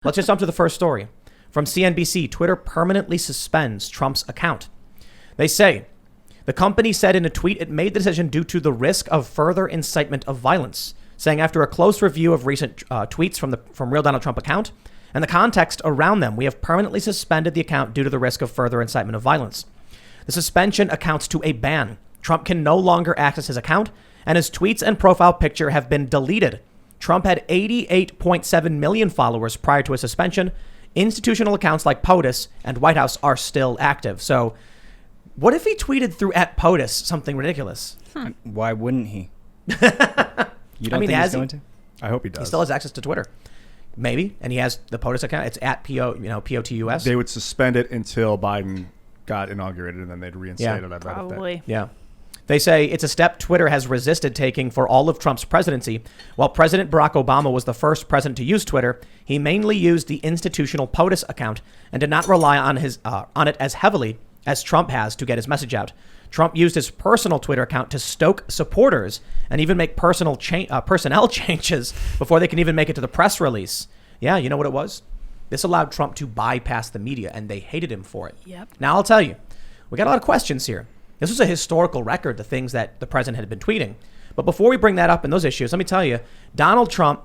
Let's just jump to the first story. From CNBC, Twitter permanently suspends Trump's account. They say, the company said in a tweet it made the decision due to the risk of further incitement of violence, saying after a close review of recent tweets from Real Donald Trump account and the context around them, we have permanently suspended the account due to the risk of further incitement of violence. The suspension accounts to a ban. Trump can no longer access his account, and his tweets and profile picture have been deleted. Trump had 88.7 million followers prior to his suspension. Institutional accounts like POTUS and White House are still active. So what if he tweeted through @POTUS something ridiculous? Why wouldn't he? You don't think he's going to? I hope he does. He still has access to Twitter. Maybe. And he has the POTUS account. It's @POTUS. They would suspend it until Biden got inaugurated, and then they'd reinstate it. Probably. Yeah. They say it's a step Twitter has resisted taking for all of Trump's presidency. While President Barack Obama was the first president to use Twitter, he mainly used the institutional POTUS account and did not rely on it as heavily as Trump has to get his message out. Trump used his personal Twitter account to stoke supporters and even make personnel changes before they can even make it to the press release. Yeah, you know what it was? This allowed Trump to bypass the media, and they hated him for it. Yep. Now, I'll tell you, we got a lot of questions here. This was a historical record, the things that the president had been tweeting. But before we bring that up in those issues, let me tell you, Donald Trump,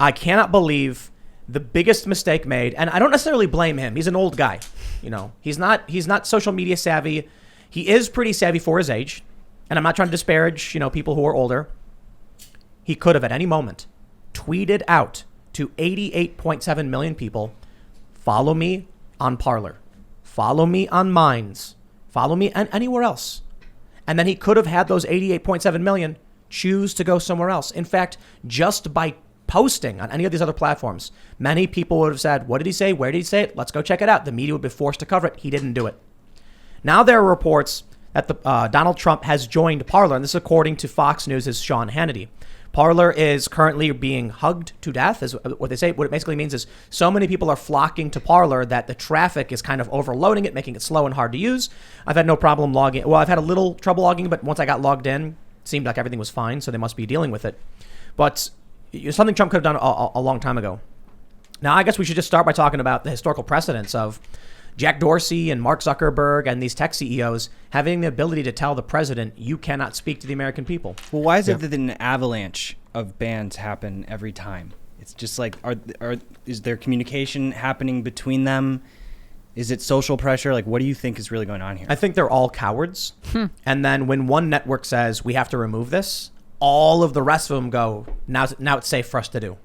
I cannot believe the biggest mistake made. And I don't necessarily blame him. He's an old guy. You know, he's not social media savvy. He is pretty savvy for his age. And I'm not trying to disparage, people who are older. He could have at any moment tweeted out to 88.7 million people, follow me on Parler, follow me on Minds, follow me anywhere else. And then he could have had those 88.7 million choose to go somewhere else. In fact, just by posting on any of these other platforms, many people would have said, what did he say? Where did he say it? Let's go check it out. The media would be forced to cover it. He didn't do it. Now there are reports that Donald Trump has joined Parler, and this is according to Fox News' Sean Hannity. Parler is currently being hugged to death, is what they say. What it basically means is so many people are flocking to Parler that the traffic is kind of overloading it, making it slow and hard to use. I've had no problem logging. Well, I've had a little trouble logging, but once I got logged in, it seemed like everything was fine, so they must be dealing with it. But something Trump could have done a long time ago. Now, I guess we should just start by talking about the historical precedents of Jack Dorsey and Mark Zuckerberg and these tech CEOs having the ability to tell the president, you cannot speak to the American people. Well, why is it that an avalanche of bans happen every time? It's just like, is there communication happening between them? Is it social pressure? Like, what do you think is really going on here? I think they're all cowards. And then when one network says we have to remove this, all of the rest of them go, now it's safe for us to do.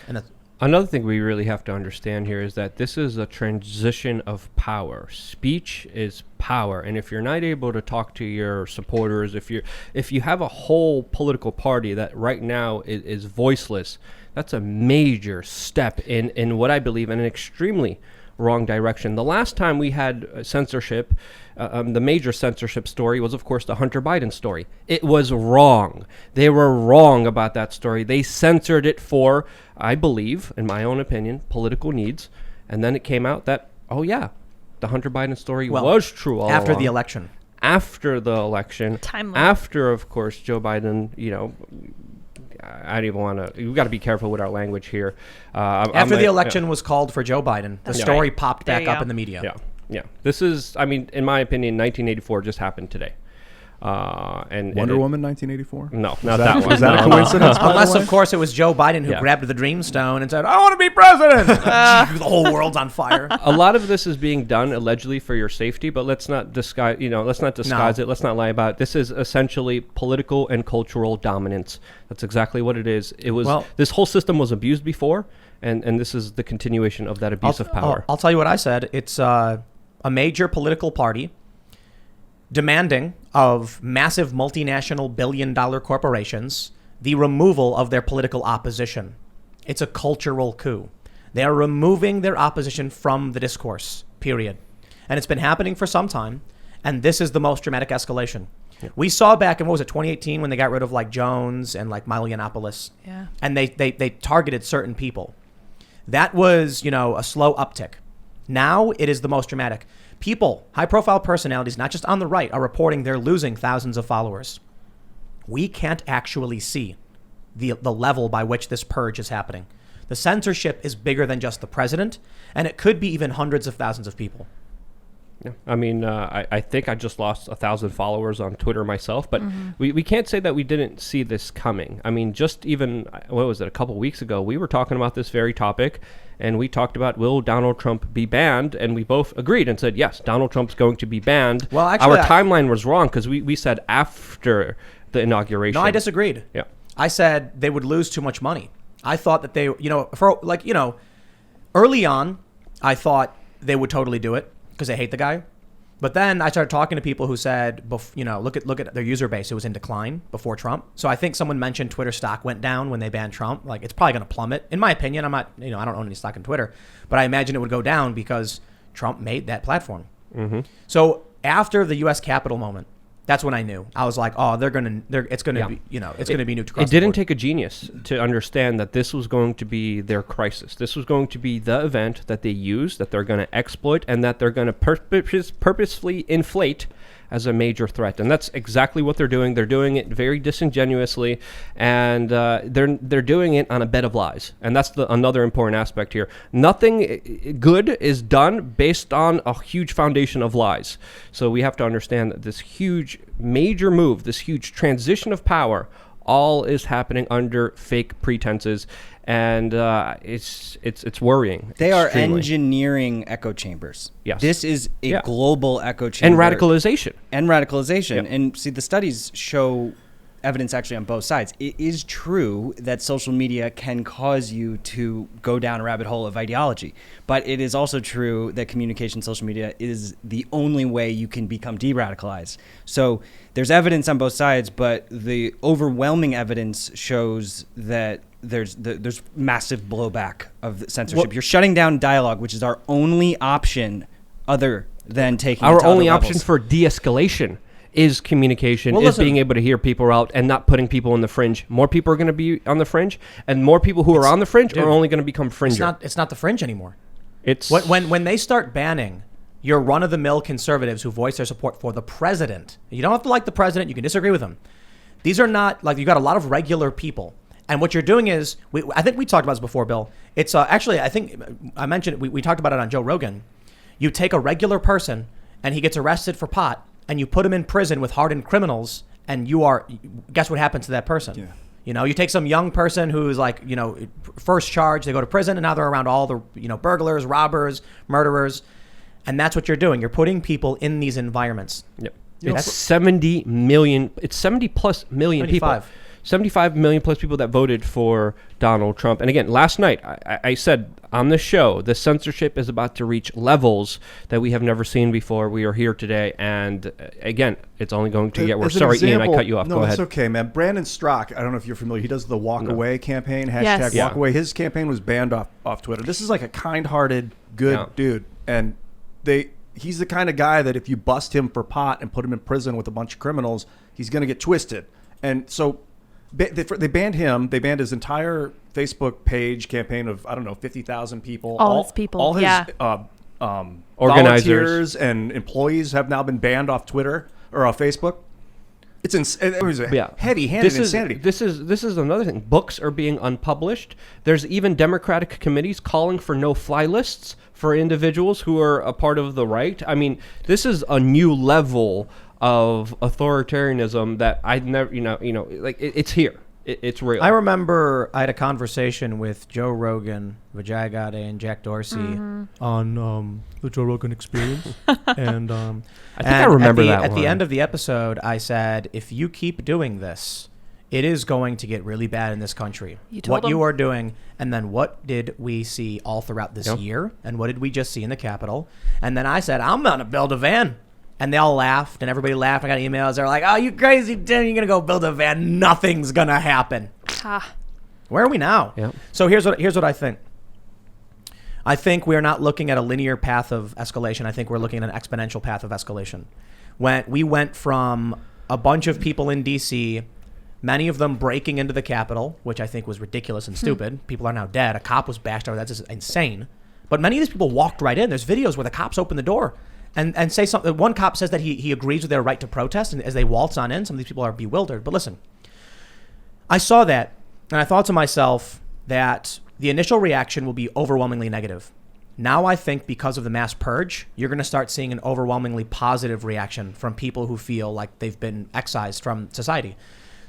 And another thing we really have to understand here is that this is a transition of power. Speech is power, and if you're not able to talk to your supporters, if you have a whole political party that right now is voiceless, that's a major step in what I believe in an extremely wrong direction. The last time we had censorship, the major censorship story was, of course, the Hunter Biden story. It was wrong. They were wrong about that story. They censored it for, I believe, in my own opinion, political needs. And then it came out that, oh yeah, the Hunter Biden story was true all after along. the election. After the election. Timeline. After, of course, Joe Biden, I don't even want to. We've got to be careful with our language here. After the election was called for Joe Biden, the story popped back up in the media. Yeah. This is, in my opinion, 1984 just happened today. Wonder Woman 1984? No, not that one. Is that a coincidence? Unless, of course, it was Joe Biden who grabbed the Dreamstone and said, I want to be president. The whole world's on fire. A lot of this is being done allegedly for your safety, but let's not disguise it. Let's not lie about it. This is essentially political and cultural dominance. That's exactly what it is. This whole system was abused before, and this is the continuation of that abuse of power. I'll tell you what I said. It's a major political party demanding of massive multinational billion-dollar corporations the removal of their political opposition. It's a cultural coup. They are removing their opposition from the discourse, period. And it's been happening for some time, and this is the most dramatic escalation. Yeah. We saw back in, 2018 when they got rid of like Jones and like Milo Yiannopoulos. Yeah. And they targeted certain people. That was, a slow uptick. Now it is the most dramatic. People, high-profile personalities, not just on the right, are reporting they're losing thousands of followers. We can't actually see the level by which this purge is happening. The censorship is bigger than just the president, and it could be even hundreds of thousands of people. Yeah. I mean, I think I just lost 1,000 followers on Twitter myself, but we can't say that we didn't see this coming. I mean, just even, what was it, a couple weeks ago, we were talking about this very topic, and we talked about, will Donald Trump be banned? And we both agreed and said, yes, Donald Trump's going to be banned. Well, actually, our timeline was wrong because we said after the inauguration. No, I disagreed. Yeah. I said they would lose too much money. I thought that they, early on, I thought they would totally do it because they hate the guy. But then I started talking to people who said, look at their user base. It was in decline before Trump. So I think someone mentioned Twitter stock went down when they banned Trump. Like, it's probably going to plummet. In my opinion, I'm not, I don't own any stock in Twitter, but I imagine it would go down because Trump made that platform. Mm-hmm. So after the U.S. Capitol moment, that's when I knew. I was like, oh, it's going to be, it's going to be new across It didn't take a genius to understand that this was going to be their crisis. This was going to be the event that they use, that they're going to exploit, and that they're going to purposefully inflate as a major threat. And that's exactly what they're doing. They're doing it very disingenuously, and they're doing it on a bed of lies. And that's another important aspect here. Nothing good is done based on a huge foundation of lies. So we have to understand that this huge major move, this huge transition of power, all is happening under fake pretenses, and it's worrying. They are extremely. engineering echo chambers. Yes. This is a Yeah. global echo chamber. And radicalization. Yep. Yep. And see, the studies show evidence actually on both sides. It is true that social media can cause you to go down a rabbit hole of ideology, but it is also true that communication social media is the only way you can become de-radicalized. So there's evidence on both sides, but the overwhelming evidence shows that there's massive blowback of censorship. You're shutting down dialogue, which is our only option other than taking Our it to only other option levels. for de-escalation is communication, Well, is listen. being able to hear people out and not putting people on the fringe. More people are going to be on the fringe, and more people who are on the fringe are only going to become fringer. It's not the fringe anymore. It's When they start banning your run-of-the-mill conservatives who voice their support for the president, you don't have to like the president. You can disagree with him. These are not, like, you got a lot of regular people. And what you're doing is, I think we talked about this before, Bill. It's actually, I think I mentioned it. We talked about it on Joe Rogan. You take a regular person and he gets arrested for pot, and you put him in prison with hardened criminals, and guess what happens to that person? Yeah. You take some young person who's like, first charge, they go to prison, and now they're around all the, burglars, robbers, murderers. And that's what you're doing. You're putting people in these environments. Yep. That's 70 million. It's 70 plus million 75. people. 75 million plus people that voted for Donald Trump. And again, last night, I said on the show, the censorship is about to reach levels that we have never seen before. We are here today. And again, it's only going to get worse. Sorry, Ian, I cut you off. No, Go it's ahead. okay, man. Brandon Strock, I don't know if you're familiar. He does the Walk Away campaign, hashtag Yes. Walk Yeah. Away. His campaign was banned off Twitter. This is like a kind-hearted, good dude. And he's the kind of guy that if you bust him for pot and put him in prison with a bunch of criminals, he's going to get twisted. And so they banned him. They banned his entire Facebook page campaign of, 50,000 people. All his people, All his yeah. Organizers. volunteers and employees have now been banned off Twitter or off Facebook. It was heavy-handed insanity. This is another thing. Books are being unpublished. There's even Democratic committees calling for no-fly lists for individuals who are a part of the right. I mean, this is a new level of authoritarianism that I've never, it's here. It's real. I remember I had a conversation with Joe Rogan, Vijay Gadde, and Jack Dorsey on the Joe Rogan Experience. And I think I remember that At the one. end of the episode, I said, if you keep doing this, it is going to get really bad in this country. You told what you them. are doing, and then what did we see all throughout this year? And what did we just see in the Capitol? And then I said, I'm going to build a van. And they all laughed, and everybody laughed. I got emails. They're like, oh, you crazy, Tim. You're going to go build a van. Nothing's going to happen. Where are we now? Yeah. So here's what I think. I think we're not looking at a linear path of escalation. I think we're looking at an exponential path of escalation. When we went from a bunch of people in D.C., many of them breaking into the Capitol, which I think was ridiculous and stupid. People are now dead. A cop was bashed over. That's just insane. But many of these people walked right in. There's videos where the cops open the door and say something. One cop says that he agrees with their right to protest, and as they waltz on in, some of these people are bewildered. But listen, I saw that, and I thought to myself that the initial reaction will be overwhelmingly negative. Now I think because of the mass purge, you're going to start seeing an overwhelmingly positive reaction from people who feel like they've been excised from society.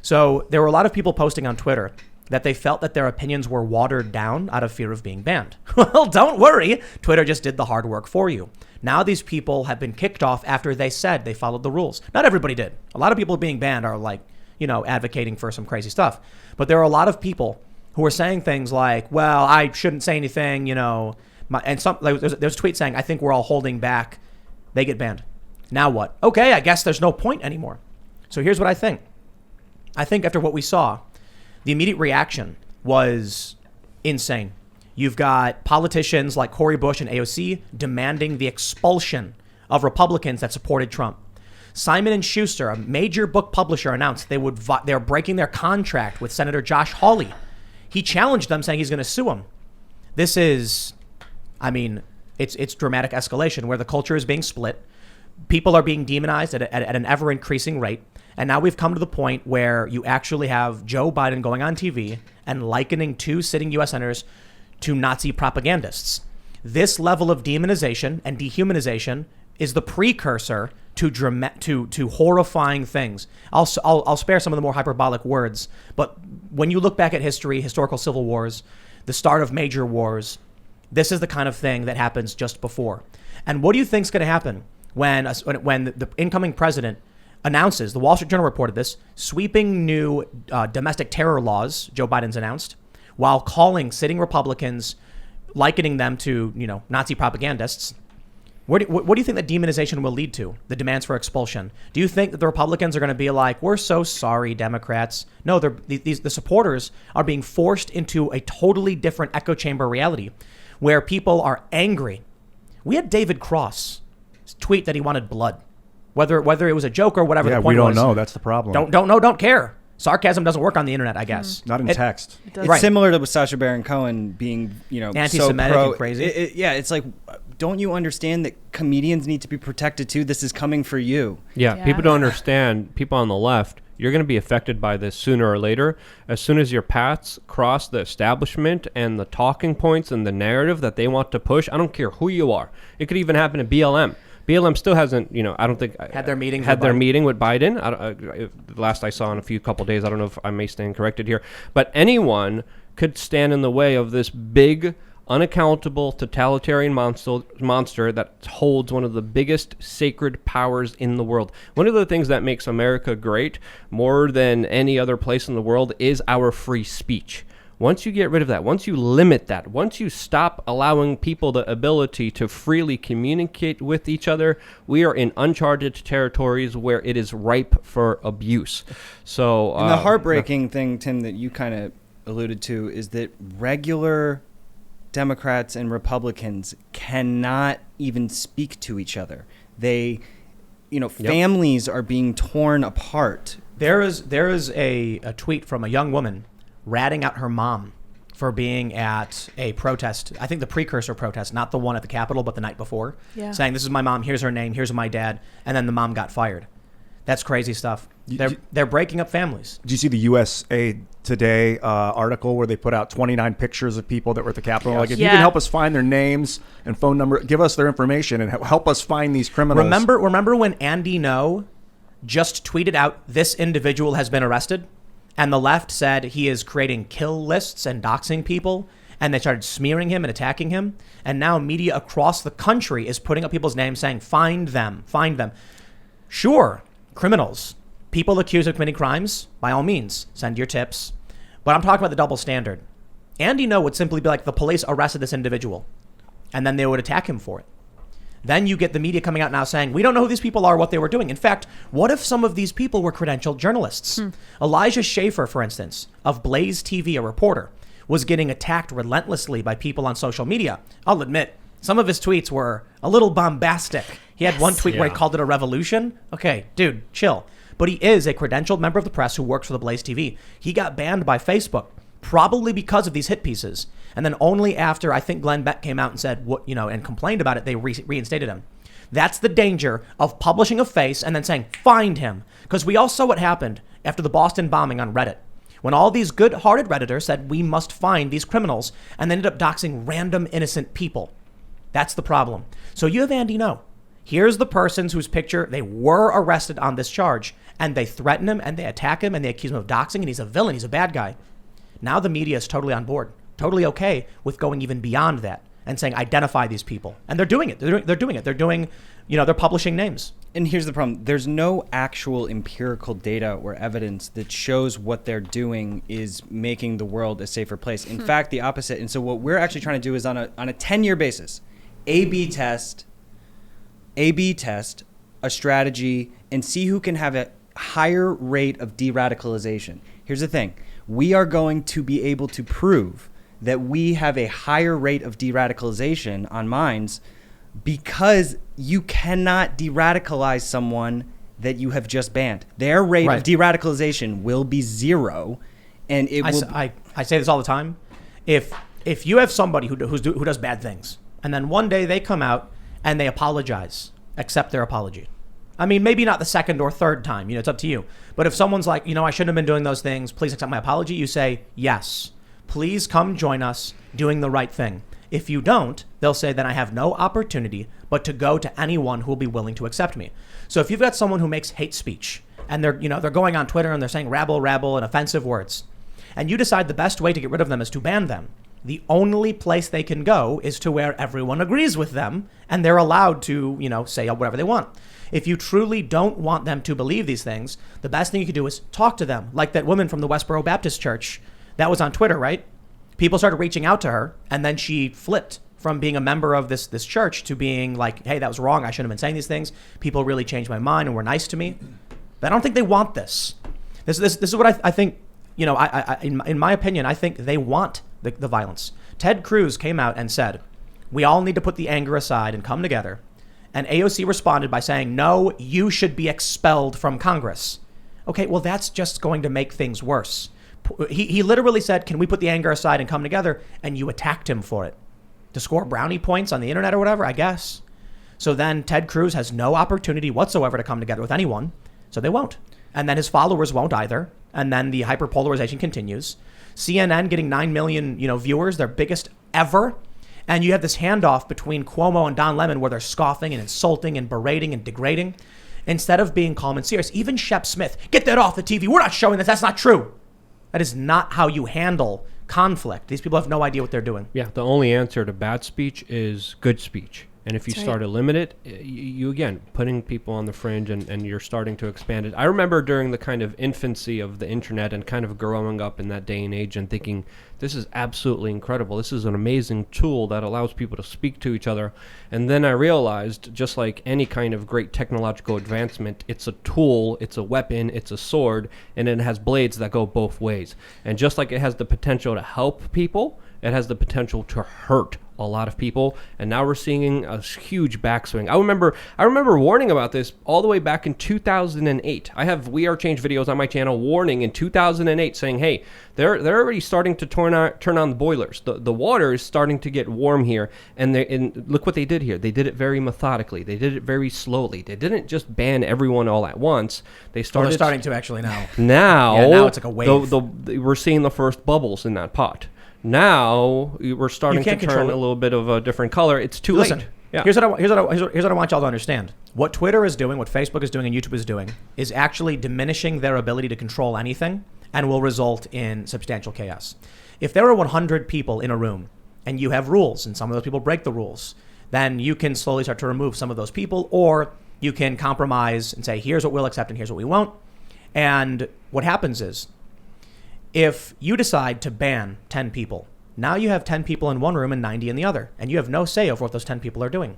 So there were a lot of people posting on Twitter that they felt that their opinions were watered down out of fear of being banned. Well, don't worry. Twitter just did the hard work for you. Now these people have been kicked off after they said they followed the rules. Not everybody did. A lot of people being banned are like, advocating for some crazy stuff. But there are a lot of people who are saying things like, well, I shouldn't say anything, there's a tweet saying, I think we're all holding back. They get banned. Now what? Okay, I guess there's no point anymore. So here's what I think. I think after what we saw, the immediate reaction was insane. You've got politicians like Cory Bush and AOC demanding the expulsion of Republicans that supported Trump. Simon & Schuster, a major book publisher, announced they're breaking their contract with Senator Josh Hawley. He challenged them, saying he's going to sue them. This is, it's dramatic escalation where the culture is being split. People are being demonized at an ever-increasing rate. And now we've come to the point where you actually have Joe Biden going on TV and likening 2 sitting U.S. senators to Nazi propagandists. This level of demonization and dehumanization is the precursor to horrifying things. I'll spare some of the more hyperbolic words, but when you look back at history, historical civil wars, the start of major wars, this is the kind of thing that happens just before. And what do you think is going to happen when the incoming president announces, the Wall Street Journal reported this, sweeping new domestic terror laws Joe Biden's announced, while calling sitting Republicans, likening them to, Nazi propagandists? What do you think that demonization will lead to? The demands for expulsion. Do you think that the Republicans are going to be like, we're so sorry, Democrats? No, the supporters are being forced into a totally different echo chamber reality where people are angry. We had David Cross tweet that he wanted blood. Whether it was a joke or whatever the point was. Yeah, we don't know. That's the problem. Don't know, don't care. Sarcasm doesn't work on the internet, I guess. Not in text. It's right. similar to with Sacha Baron Cohen being, anti-Semitic and crazy. It's like, don't you understand that comedians need to be protected too? This is coming for you. Yeah, people don't understand. People on the left, you're going to be affected by this sooner or later. As soon as your paths cross the establishment and the talking points and the narrative that they want to push, I don't care who you are. It could even happen to BLM. BLM still hasn't, I don't think had their meeting with Biden. The last I saw in a couple days, I don't know if I may stand corrected here, but anyone could stand in the way of this big, unaccountable, totalitarian monster that holds one of the biggest sacred powers in the world. One of the things that makes America great, more than any other place in the world, is our free speech. Once you get rid of that, once you limit that, once you stop allowing people the ability to freely communicate with each other, we are in uncharted territories where it is ripe for abuse. So, and the heartbreaking thing, Tim, that you kind of alluded to is that regular Democrats and Republicans cannot even speak to each other. They, families are being torn apart. There is a tweet from a young woman ratting out her mom for being at a protest, I think the precursor protest, not the one at the Capitol, but the night before, saying, this is my mom, here's her name, here's my dad, and then the mom got fired. That's crazy stuff. They're breaking up families. Did you see the USA Today article where they put out 29 pictures of people that were at the Capitol? Yes. Like, if you can help us find their names and phone number, give us their information and help us find these criminals. Remember when Andy Ngo just tweeted out, this individual has been arrested? And the left said he is creating kill lists and doxing people. And they started smearing him and attacking him. And now media across the country is putting up people's names saying, find them. Sure, criminals, people accused of committing crimes, by all means, send your tips. But I'm talking about the double standard. Andy Ngo would simply be like, the police arrested this individual. And then they would attack him for it. Then you get the media coming out now saying, we don't know who these people are, what they were doing. In fact, what if some of these people were credentialed journalists? Elijah Schaffer, for instance, of Blaze TV, a reporter, was getting attacked relentlessly by people on social media. I'll admit, some of his tweets were a little bombastic. He had one tweet where he called it a revolution. Okay, dude, chill. But he is a credentialed member of the press who works for the Blaze TV. He got banned by Facebook, probably because of these hit pieces. And then only after, I think Glenn Beck came out and said, and complained about it, they reinstated him. That's the danger of publishing a face and then saying, find him. Because we all saw what happened after the Boston bombing on Reddit, when all these good-hearted Redditors said we must find these criminals and they ended up doxing random innocent people. That's the problem. So you have Andy Ngo. Here's the persons whose picture they were arrested on this charge, and they threaten him and they attack him and they accuse him of doxing, and he's a villain. He's a bad guy. Now the media is totally on board, totally okay with going even beyond that and saying identify these people, and they're doing it. They're doing it. They're doing, they're publishing names. And here's the problem. There's no actual empirical data or evidence that shows what they're doing is making the world a safer place. In fact, the opposite. And so what we're actually trying to do is on a 10-year basis, A/B test a strategy and see who can have a higher rate of de-radicalization. Here's the thing. We are going to be able to prove that we have a higher rate of de-radicalization on minds because you cannot de-radicalize someone that you have just banned. Their rate of de-radicalization will be zero, and it will. I say this all the time. If you have somebody who does bad things, and then one day they come out and they apologize, accept their apology. I mean, maybe not the second or third time. It's up to you. But if someone's like, I shouldn't have been doing those things, please accept my apology. You say, yes, please come join us doing the right thing. If you don't, they'll say, then I have no opportunity but to go to anyone who will be willing to accept me. So if you've got someone who makes hate speech and they're going on Twitter and they're saying rabble, rabble and offensive words, and you decide the best way to get rid of them is to ban them, the only place they can go is to where everyone agrees with them and they're allowed to, say whatever they want. If you truly don't want them to believe these things, the best thing you can do is talk to them. Like that woman from the Westboro Baptist Church, that was on Twitter, right? People started reaching out to her, and then she flipped from being a member of this church to being like, hey, that was wrong. I shouldn't have been saying these things. People really changed my mind and were nice to me. But I don't think they want this. This is what I think, in my opinion, I think they want the violence. Ted Cruz came out and said, we all need to put the anger aside and come together. And AOC responded by saying, no, you should be expelled from Congress. Okay, well, that's just going to make things worse. He literally said, can we put the anger aside and come together? And you attacked him for it. To score brownie points on the internet or whatever, I guess. So then Ted Cruz has no opportunity whatsoever to come together with anyone. So they won't. And then his followers won't either. And then the hyperpolarization continues. CNN getting 9 million, viewers, their biggest ever. And you have this handoff between Cuomo and Don Lemon where they're scoffing and insulting and berating and degrading instead of being calm and serious. Even Shep Smith, get that off the TV. We're not showing this. That's not true. That is not how you handle conflict. These people have no idea what they're doing. Yeah, the only answer to bad speech is good speech. And if you start to limit it, you again, putting people on the fringe and you're starting to expand it. I remember during the kind of infancy of the internet and kind of growing up in that day and age and thinking, this is absolutely incredible. This is an amazing tool that allows people to speak to each other. And then I realized, just like any kind of great technological advancement, it's a tool, it's a weapon, it's a sword, and it has blades that go both ways. And just like it has the potential to help people, it has the potential to hurt a lot of people, and now we're seeing a huge backswing. I remember warning about this all the way back in 2008. I have We Are Change videos on my channel warning in 2008 saying, hey, they're already starting to turn on the boilers. The water is starting to get warm here, and look what they did here. They did it very methodically. They did it very slowly. They didn't just ban everyone all at once. They started. Well, they're starting to actually now. Now it's like a wave. We're seeing the first bubbles in that pot. Now we're starting to turn a little bit of a different color. It's too late. Yeah. Here's what I want y'all to understand. What Twitter is doing, what Facebook is doing, and YouTube is doing is actually diminishing their ability to control anything and will result in substantial chaos. If there are 100 people in a room and you have rules and some of those people break the rules, then you can slowly start to remove some of those people, or you can compromise and say, here's what we'll accept and here's what we won't. And what happens is, if you decide to ban 10 people, now you have 10 people in one room and 90 in the other, and you have no say over what those 10 people are doing.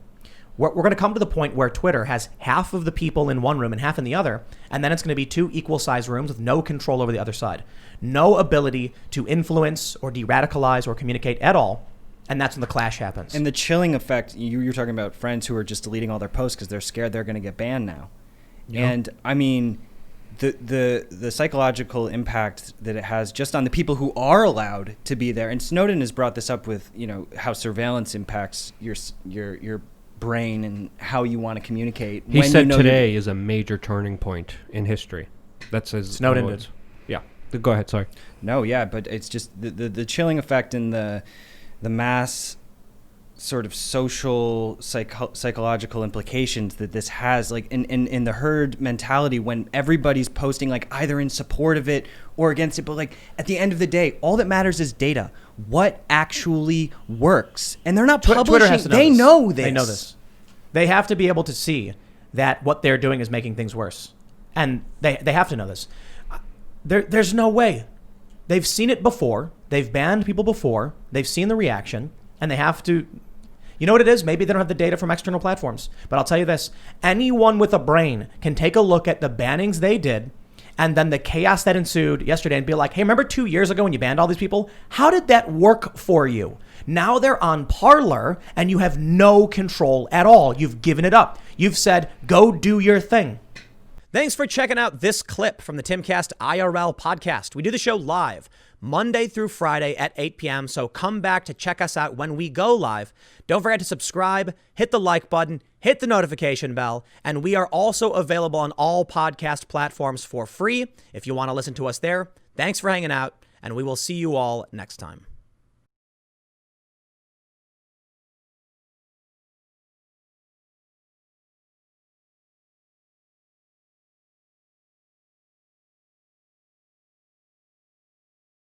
We're going to come to the point where Twitter has half of the people in one room and half in the other, and then it's going to be 2 equal-sized rooms with no control over the other side. No ability to influence or de-radicalize or communicate at all, and that's when the clash happens. And the chilling effect, you're talking about friends who are just deleting all their posts because they're scared they're going to get banned now. Yep. And, I mean, the psychological impact that it has just on the people who are allowed to be there, and Snowden has brought this up with, how surveillance impacts your brain and how you want to communicate. He said today is a major turning point in history. That's his Snowden did. Yeah. Go ahead. Sorry. No, yeah, but it's just the chilling effect and the mass sort of social psychological implications that this has, like in the herd mentality, when everybody's posting like either in support of it or against it. But like at the end of the day, all that matters is data. What actually works? And they're not publishing. Twitter has to know They this. know this. They know this. They have to be able to see that what they're doing is making things worse. And they have to know this. There's no way. They've seen it before. They've banned people before. They've seen the reaction. And they have to... You know what it is? Maybe they don't have the data from external platforms. But I'll tell you this. Anyone with a brain can take a look at the bannings they did and then the chaos that ensued yesterday and be like, hey, remember 2 years ago when you banned all these people? How did that work for you? Now they're on Parler and you have no control at all. You've given it up. You've said, go do your thing. Thanks for checking out this clip from the Timcast IRL podcast. We do the show live Monday through Friday at 8 p.m. So come back to check us out when we go live. Don't forget to subscribe, hit the like button, hit the notification bell. And we are also available on all podcast platforms for free if you want to listen to us there. Thanks for hanging out, and we will see you all next time.